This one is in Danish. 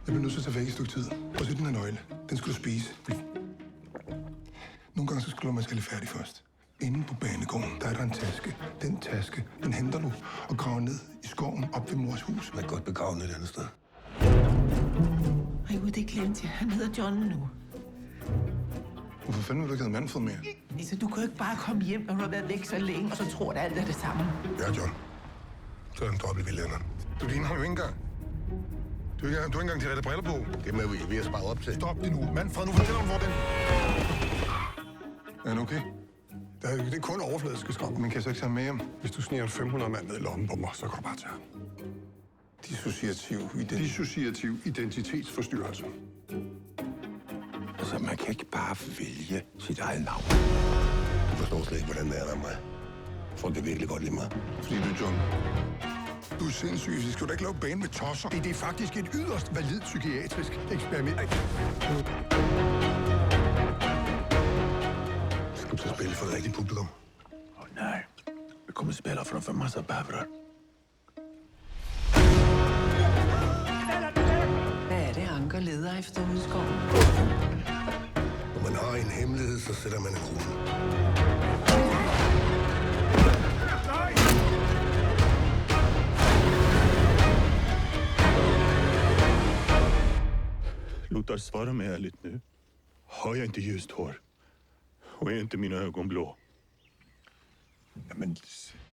Jeg bliver nødt til at tage væk et stykke tid. Prøv at se den her nøgle. Den skal du spise. Nogle gange så skal man skal færdig først. Inde på banegården, der er der en taske. Den taske, den henter du og graver ned i skoven op ved mors hus. Man er godt begravet et andet sted. Ej, det glemte jeg. Han hedder John nu. Hvorfor fanden vil du ikke have Manfred mere? Altså, du kan jo ikke bare komme hjem, når du har været væk så længe, og så tror, at alt er det samme. Ja, John. Så er han dobbelt ved lænderen. Du ligner ham jo ikke engang. Du er ikke engang til at rette briller på. Det er vi ved at spare op til. Stop det nu. Manfred, nu fortæller hun, hvor den... Er han okay? Det er kun overfladiske skræk. Men kan jeg så ikke tage ham med hjem? Hvis du sniger 500 mand ned i lommen på mig, så kan du bare tage ham. Dissociativ identitetsforstyrrelse. Altså, man kan ikke bare vælge sit eget navn. Du forstår slet ikke, hvordan det er der mig. Folk kan virkelig godt lide mig. Fordi du er John. Du er sindssyg, så skal du ikke lave bane med tosser. Det er faktisk et yderst validt psykiatrisk eksperiment. Skal du til at spille for det rigtige publikum? Nej, vi kommer spela från för massa bävrar. Hvad er det, Anker leder efter ude i skoven? Når man har en hemmelighed, så sætter man en krone. Lotta, svara mig ärligt nu. Har jag inte ljust hår? Och är inte mina ögon blå? Jamen,